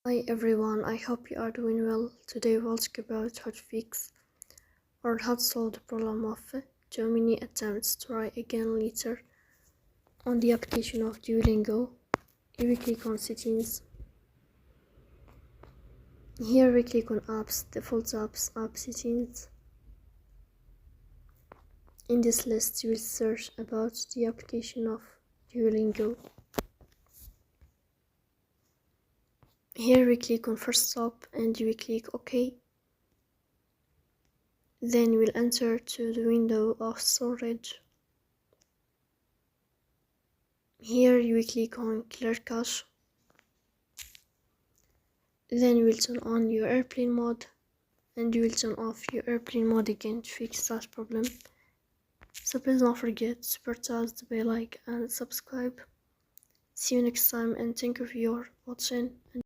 Hi everyone, I hope you are doing well. Today we'll talk about how to fix or how to solve the problem of too many attempts to try again later. On the application of Duolingo, here we click on settings. Here we click on apps, default apps, app settings. In this list you will search about the application of Duolingo. Here we click on first stop and we click OK. Then we'll enter to the window of storage. Here you will click on clear cache. Then you will turn on your airplane mode and you will turn off your airplane mode again to fix that problem. So please don't forget to press the bell icon and subscribe. See you next time and thank you for your watching.